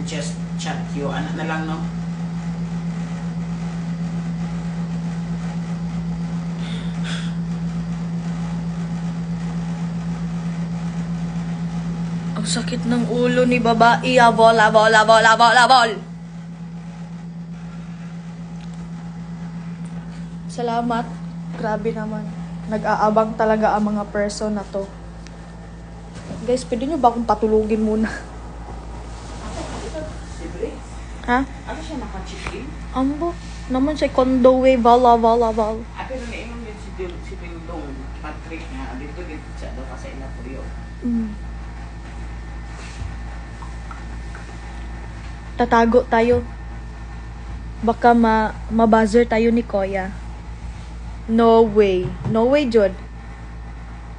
just chat you. Ano na lang, no? Ang sakit ng ulo ni babae. Abol, abol, abol, abol, abol. Salamat. Grabe naman. Nag-aabang talaga ang mga person na to. Guys, pwede nyo ba akong patulugin muna? Ha? Ano siya naka-chicken? Ambo. Naman siya condo way. Vala, vala, vala. Pero nainom din si Pindong Patrick nga. Dito siya daw kasi inapuyo. Tatago tayo. Baka mabuzzer tayo ni Koya. No way. No way, Jod.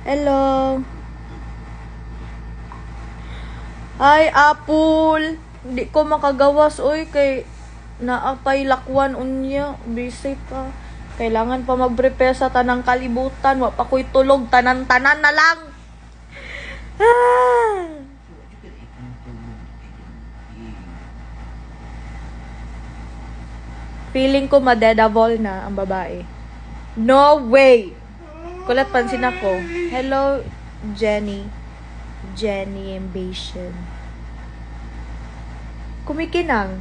Hello. Ay, Apple. Hindi ko makagawas, oy, kay naapay lakwan unya. Busy pa. Kailangan pa mag-prepare sa tanang kalibutan. Wa pa ko'y tulog. Tanan-tanan na lang. Ah. Feeling ko madedable na ang babae. No way! Kulat pansin ako. Hello, Jenny. Jenny Ambition. Kumikinang.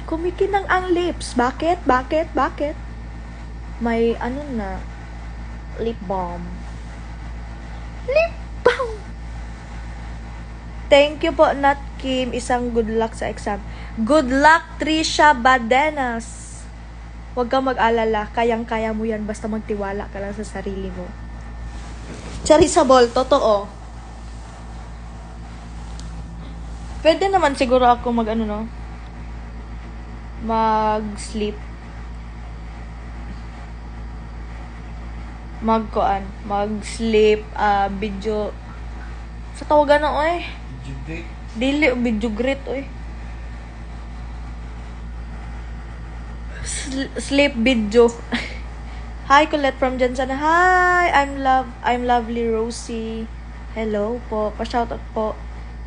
Kumikinang ang lips. Bakit? Bakit? Bakit? May ano na. Lip balm. Lip balm! Thank you po, Nat Kim. Isang good luck sa exam. Good luck, Trisha Badenas. Huwag kang mag-alala. Kayang-kaya mo yan. Basta magtiwala ka lang sa sarili mo. Charisabol, totoo. Pwede naman siguro ako mag-sleep. Mag-sleep, video. Sa tawagan na, oy. Dili, video great, oy. Sleep video. Hi, Colette from Jensen. Hi, I'm lovely Rosie. Hello po. Pa-shoutout po.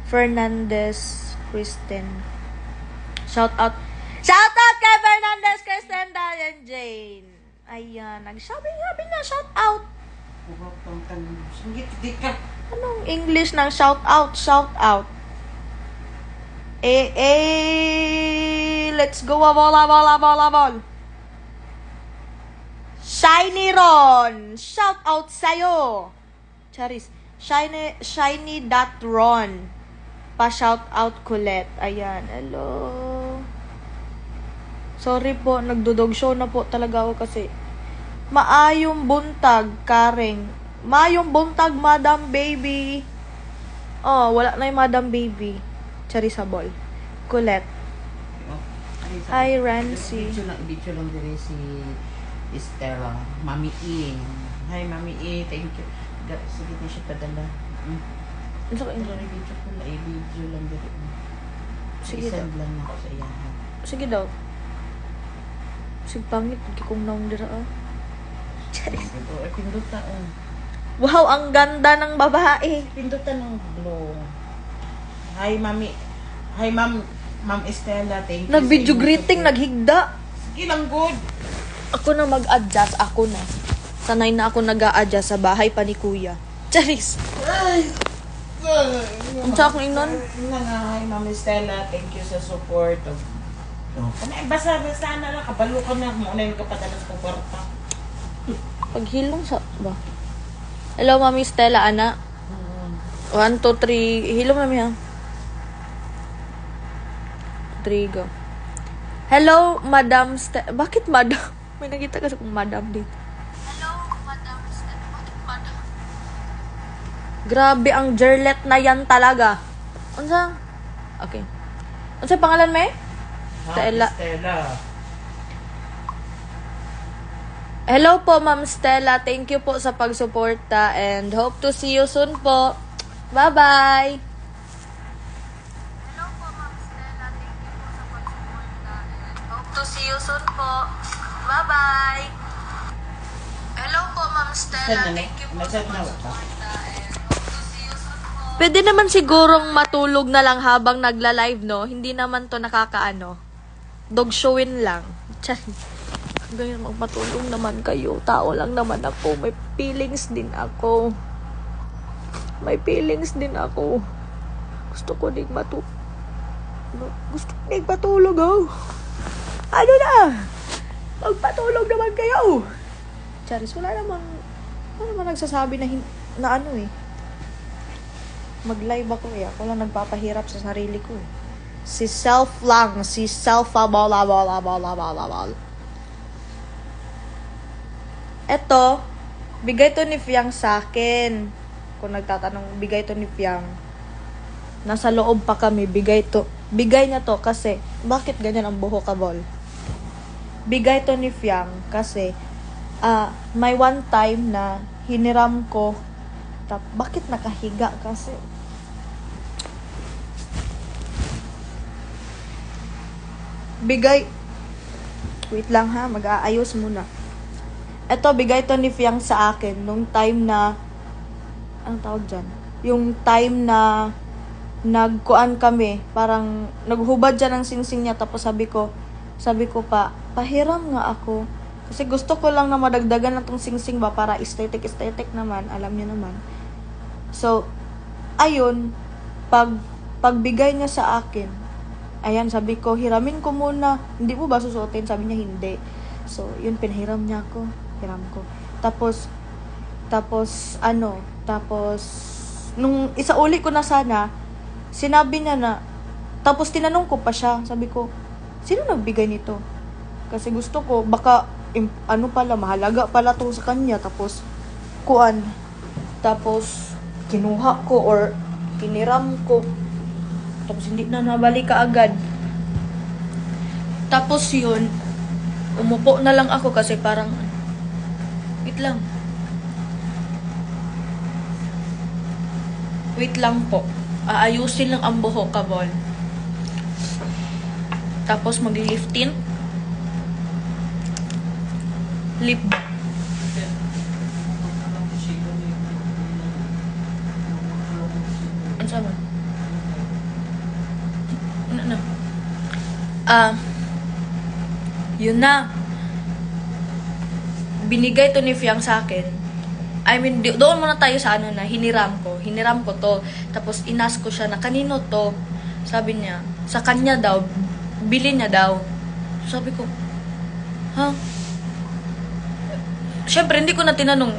Fernandez Kristen. Shoutout kay Fernandez Kristen, Diane Jane. Ayan, nagsabi na shoutout. Anong English ng shoutout? Shoutout. Let's go, abol. Shiny Ron. Shout out sa'yo. Charis. Shiny.Ron. Pa-shout out Colette. Ayan. Hello. Sorry po. Nagdudog show na po talaga ako kasi. Maayong buntag, Kareng. Maayong buntag, Madam Baby. Oh, wala na yung Madam Baby. Charisabol. Colette. Hi, Rancy. Video lang din si Estela. Mami E. Hi, Mami E. Thank you. Sige na siya padala. Ano ka Video ko na. Video lang din. Sige daw. Isend lang ako sa iya. Sige daw. Sige pangit. Kikong naong dira. Charis. Pindutan. Wow, ang ganda ng babae. Pindutan ng blue. Hi, Mami. Hi, Ma'am Estela. Thank you. Nag-video greeting, naghigda. Sige lang, good. Ako na mag-adjust. Ako na. Sanay na ako nag-a-adjust sa bahay pa ni Kuya. Charis. Ang sa akong inon? Hi, Ma'am Estela. Thank you sa support. Basta na lang. Kabalo ka na. Muna yung kapadalas ko kwarta. Paghilong sa... ba? Hello, Mami Stella, ana. 1, 2, 3. Hilong, Mami, ha? 3, go. Hello, Madam Stella. Bakit Madam? May nakita kasi kung Madam dito. Hello, Madam Stella. Bakit Madam? Grabe, ang jerlet na yan talaga. Unsa? Okay. Unsa pangalan, May? Stella. Hello po, Ma'am Stella. Thank you po sa pagsuporta and hope to see you soon po. Bye-bye! Hello po, Ma'am Stella. Thank you po sa pagsuporta and hope to see you soon po. Bye-bye! Hello po, Ma'am Stella. Thank you po sa pagsuporta and hope to see you soon po. Pwede naman sigurong matulog na lang habang nagla-live, no? Hindi naman to nakakaano. Dog showin lang. Ganyan, magpatulog naman kayo. Tao lang naman ako. May feelings din ako. Gusto ko din matulog, oh. Ano na? Magpatulog naman kayo. Charis, wala naman nagsasabi na ano eh. Mag-live ako eh. Ako lang nagpapahirap sa sarili ko eh. Si self lang. Eto, bigay to ni Fiang sa akin. Kung nagtatanong, bigay to ni Fiang. Nasa loob pa kami, bigay niya to kasi, bakit ganyan ang buhok ka, Bol? Bigay to ni Fiang kasi, may one time na hiniram ko, bakit nakahiga kasi? Wait lang ha, mag-aayos muna. Ito, bigay to ni Fiang sa akin nung time na, anong tawag dyan? Yung time na nagkuan kami, parang naghubad dyan ng singsing niya, tapos sabi ko pahiram nga ako. Kasi gusto ko lang na madagdagan ng tong singsing ba, para aesthetic naman, alam niyo naman. So, ayun, pagbigay niya sa akin, ayan, sabi ko, hiramin ko muna. Hindi mo ba susuotin? Sabi niya, hindi. So, yun, pinahiram niya ako. Hiram ko. Tapos, nung isauli ko na sana, sinabi niya na, tapos tinanong ko pa siya, sabi ko, sino nagbigay nito? Kasi gusto ko, baka, mahalaga pala to sa kanya, tapos, kinuha ko, or, kiniram ko, tapos hindi na nabalik ka agad. Tapos yun, umupo na lang ako kasi parang, Wait lang po. Aayusin lang ang buhok, Kabol. Tapos mag-lifting. Lip balm. Ano sabi? Yun na. Binigay to ni Fiang sa akin. I mean, doon muna tayo sa na hiniram ko to. Tapos inas ko siya na kanino to. Sabi niya, sa kanya daw, bili niya daw. Sabi ko, ha? Siyempre, hindi ko na tinanong.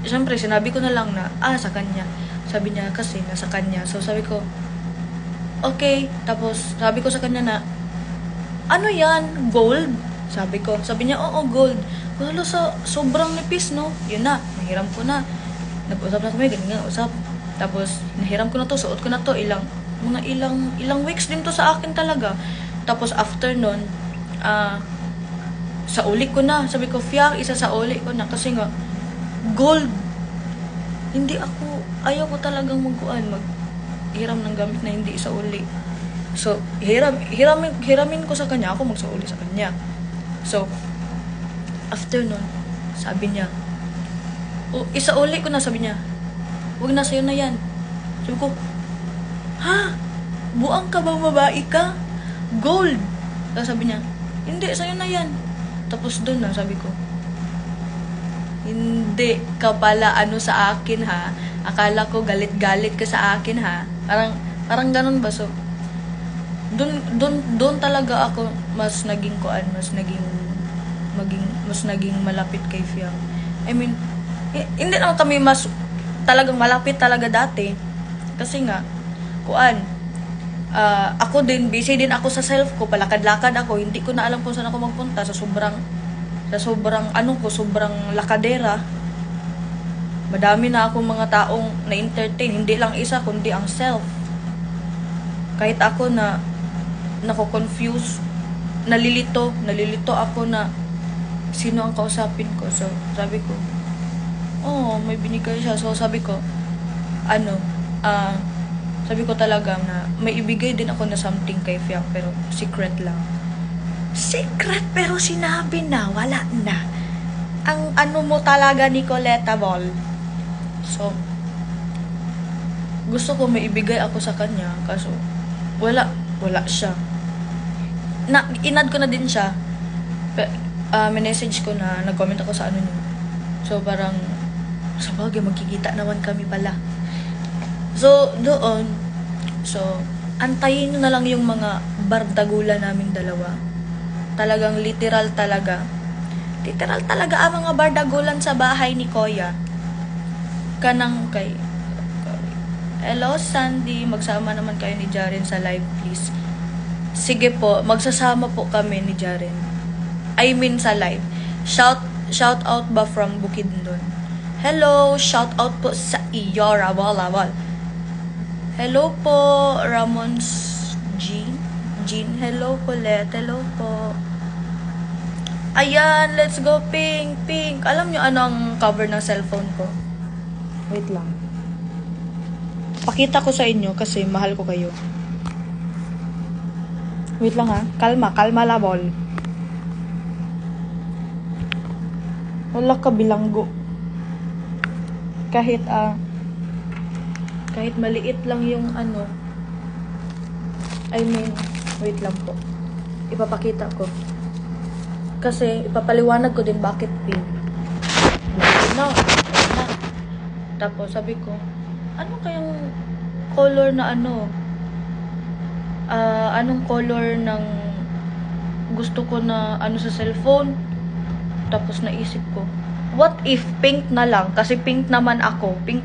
Siyempre, sinabi ko na lang na, sa kanya. Sabi niya, kasi nasa kanya. So, sabi ko, okay. Tapos, sabi ko sa kanya na, ano yan? Gold? Sabi niya, oo, gold. Wala sa sobrang nipis, no? Yun na, nahiram ko na. Nag-usap na kami, ganyan usap. Tapos, nahiram ko na to, suot ko na to. Ilang weeks din to sa akin talaga. Tapos, after nun, sa uli ko na. Sabi ko, Fiang, isa sa uli ko na. Kasi nga, gold. Ayaw ko talagang maghiram ng gamit na hindi sa uli. So, hiramin ko sa kanya, ako magsauli sa kanya. So, after nun, sabi niya, isauli ko na, sabi niya, huwag na, sa'yo na yan. Sabi ko, ha? Buang ka ba, babae ka? Gold. Tapos sabi niya, hindi, sa'yo na yan. Tapos doon na, sabi ko, hindi ka pala sa akin, ha? Akala ko galit-galit ka sa akin, ha? Parang ganun ba? So, doon talaga ako mas naging malapit kay Fiang. I mean, hindi naman kami mas talagang malapit talaga dati. Kasi nga, ako din, busy din ako sa self ko, palakad-lakad ako, hindi ko na alam kung saan ako magpunta sa sobrang lakadera. Madami na akong mga taong na-entertain, hindi lang isa, kundi ang self. Kahit ako na nako-confuse, nalilito ako na sino ang kausapin ko. So, sabi ko, may binigay siya. So, sabi ko, sabi ko talaga na may ibigay din ako na something kay Fiang, pero secret lang. Secret, pero sinabi na, wala na. Ang mo talaga, Nicoleta Ball. So, gusto ko may ibigay ako sa kanya, kaso wala siya. Inad ko na din siya. Message ko na, nag-comment ako sa ano niya. So, parang, sa bagay, magkikita naman kami pala. So, doon, antayin nyo na lang yung mga bardagula naming dalawa. Talagang literal talaga ang mga bardagulan sa bahay ni Kuya. Kanang kay, hello Sandy, magsama naman kayo ni Jaren sa live please. Sige po, magsasama po kami ni Jaren. I mean sa live. Shout out ba from Bukidnon? Hello, shout out po sa iyo, Rawal. Hello po, Ramon's Jean. Hello po, Let. Hello po. Ayan, let's go pink. Alam nyo ano ang cover ng cellphone ko? Wait lang. Pakita ko sa inyo kasi mahal ko kayo. Wait lang ha. Kalma labol. Wala ka bilanggo. Kahit maliit lang yung ano. Wait lang po. Ipapakita ko. Kasi ipapaliwanag ko din bakit pink. No. Tapos sabi ko, ano kayang color na ano? Anong color ng gusto ko na ano sa cellphone? Tapos naisip ko, what if pink na lang? Kasi pink naman ako. Pink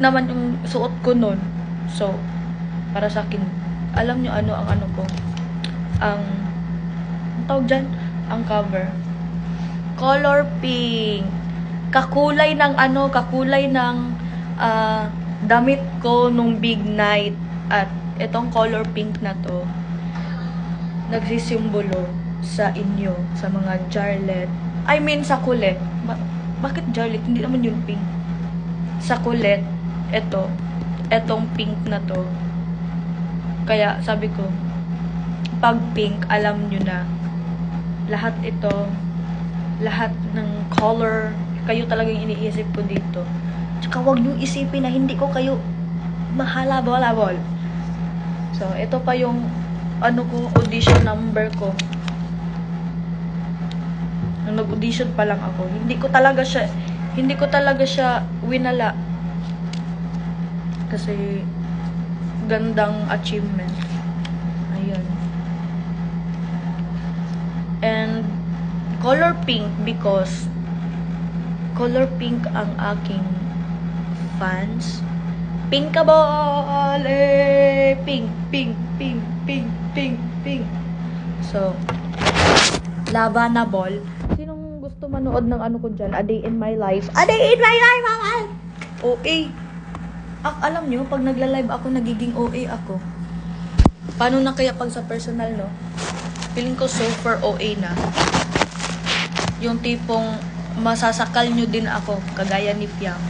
naman yung suot ko nun. So, para sa akin, alam nyo ano ang ano ko? Ang tawag dyan? Ang cover. Color pink. Kakulay ng damit ko nung big night. At itong color pink na to, nagsisimbolo sa inyo, sa mga Jarlet. I mean, sa kulit. Bakit Jarlet? Hindi naman yun pink. Sa kulit, etong pink na to. Kaya, sabi ko, pag pink, alam nyo na, lahat ng color, kayo talagang iniisip ko dito. Tsaka huwag nyo isipin na hindi ko kayo mahalabol. So, ito pa yung audition number ko. Nung nag-audition pa lang ako, hindi ko talaga siya winala. Kasi gandang achievement. Ayun. And color pink because color pink ang aking fans. Pink ka ball! Pink. So, labanable. Sinong gusto manood ng ano ko dyan? A Day in My Life. Mawal! OA. Alam nyo, pag nagla-live ako, nagiging OA ako. Paano na kaya pag sa personal, no? Feeling ko super OA na. Yung tipong masasakal nyo din ako, kagaya ni Piang.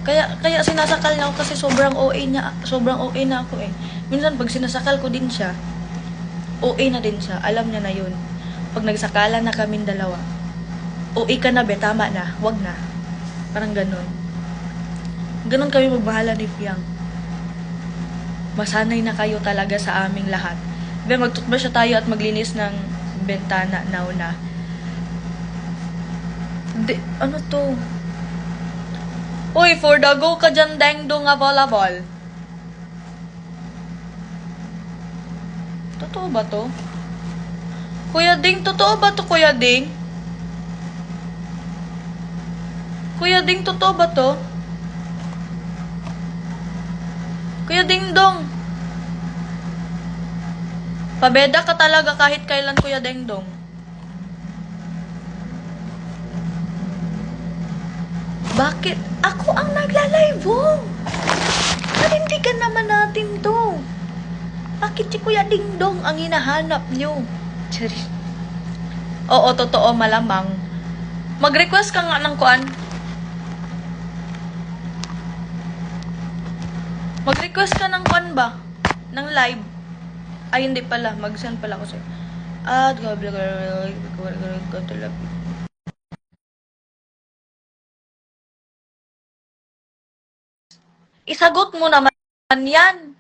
Kaya sinasakal niya ako kasi sobrang OA na ako eh. Minsan pag sinasakal ko din siya, OA na din siya. Alam niya na yun. Pag nagsakalan na kaming dalawa, OA ka na be, tama na, wag na. Parang ganun. Ganun kami magbahala ni Piang. Masanay na kayo talaga sa aming lahat. Be, magtutbrush tayo at maglinis ng bentana now na. Ano to? Uy, for the go ka dyan, dengdong available. Totoo ba to? Kuya Ding, totoo ba to, Kuya Ding? Kuya Ding, totoo ba to? Kuya Ding Dong. Pabeda ka talaga kahit kailan, Kuya Ding Dong. Bakit? Ako ang nagla-live, oh. Narindigan naman natin to. Bakit si Kuya Ding Dong ang hinahanap nyo? Charis. Oo, totoo, malamang. Mag-request ka nga ng kuan. Mag-request ka ng kuan ba? Ng live. Ay, hindi pala. Mag-send pala ako sa'yo. Isagot mo naman yan.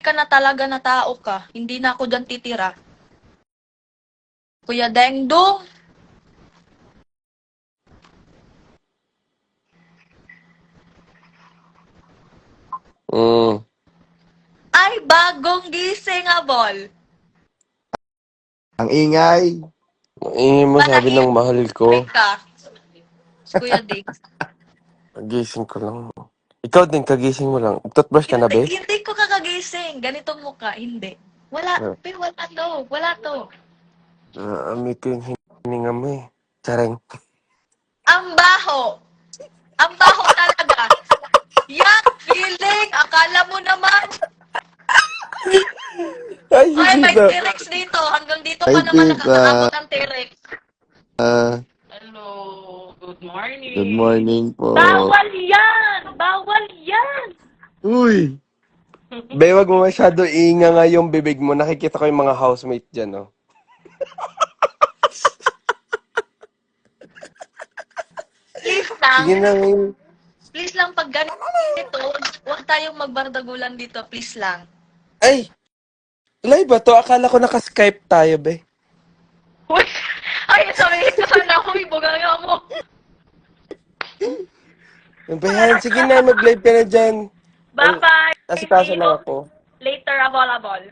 Ka na talaga na tao ka. Hindi na ako dyan titira. Kuya Dengdong, Mm. ay bagong gising nga, Bol. Ang ingay. Ingin mo sabi ng mahal ko. Ka. Si Kuya Ding. Gising ko lang. Ikaw din, kagising mo lang. Toothbrush ka na, be? Hindi ko kakagising. Ganitong mukha, hindi. Wala, wala to. Wala to. Amoy ko yung hininga mo eh. Sareng. Ang baho. Ang baho talaga. Yak feeling. Akala mo naman. Ay, Ay, may tita. T-Rex dito. Hanggang dito Ay, pa naman tita. nakakaabot ang T-Rex. Hello, good morning. Good morning po. Bawal yan! Bawal yan! Uy! Be, wag mo masyado inga nga yung bibig mo. Nakikita ko yung mga housemate dyan, oh. Please lang. Sige na, ngayon. Please lang pag ganito, huwag tayong magbardagulan dito. Please lang. Ay! Live ba to? Akala ko naka-Skype tayo, be. Uy! Ay, sabihin ko sana ako, ibuganga mo. Bayan, sige na, mag-live ka na dyan. Bye-bye! Asikaso lang ako. Later available.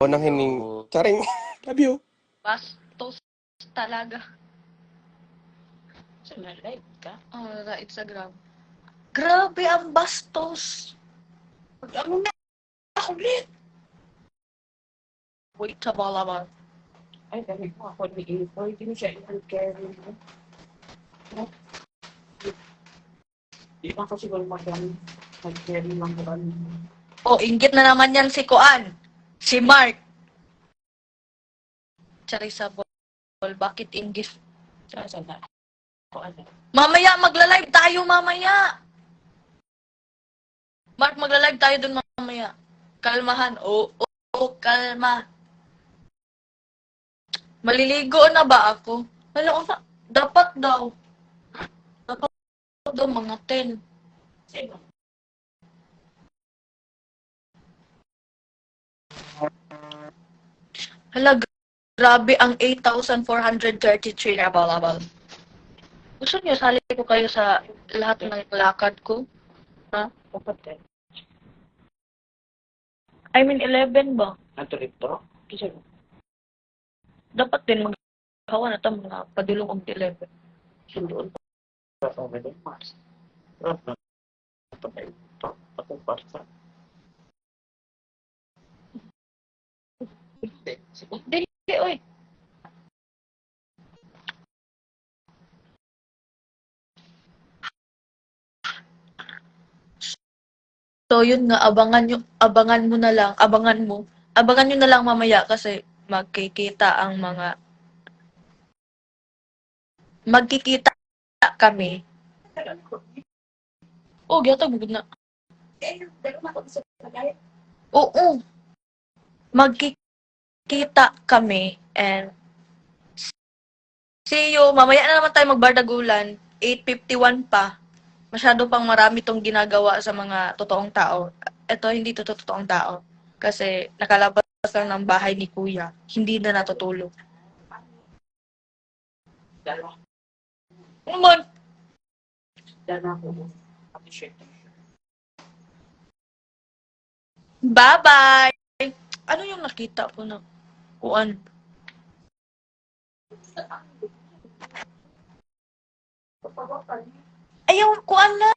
O nang hining. Charing. Love you. Bastos talaga. So, na-live ka? Oh, sa Instagram. Grabe ang bastos. Ano na ako ulit? Wait, available. Ay, dami ko ako ni April. Hindi mo siya i-carry mo. Di ba kasi siguro mag-carry lang ko kami. Oh, inggit na naman yan si Kuan. Si Mark. Charissa Bol, bakit inggit? Saan na? Ako ano? Mamaya, magla-live tayo mamaya. Mark, magla-live tayo dun mamaya. Kalmahan. Oo, kalma. Maliligo na ba ako? Wala ko dapat daw. Dapat daw mga 10. Sino? Hala, grabe ang 8,433 na available. Gusto niyo, sali ko kayo sa lahat ng lakad ko? Ha? Kapatid. I mean, 11 ba? Ang trip to? Kasi Dapat din maghawa na ito mga padulong og 11. sundoon pa sa mga Mars. Patay ito. Ako parsa. Dili, oy. So, yun nga, abangan mo na lang, abangan nyo na lang mamaya kasi magkikita kami. Oh, gyatag bugod na. Oo. Magkikita kami and see you. Mamaya na naman tayo magbardagulan. 8:51 pa. Masyado pang marami tong ginagawa sa mga totoong tao. Ito, hindi to totoong tao. Kasi nakalabas lang ng bahay ni Kuya. Hindi na natutulog. Dalawa. Naman, Dalawa ko. Appreciate. bye-bye! Ano yung nakita ko na kuan? Ayaw, kuan na!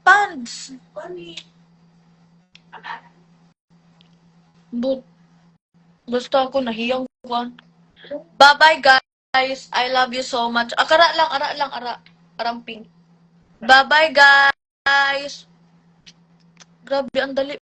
Pants! But, basta ako nahiyang kuan. Bye-bye, guys! I love you so much. Ara. Aramping. Bye-bye, guys! Grabe, ang dali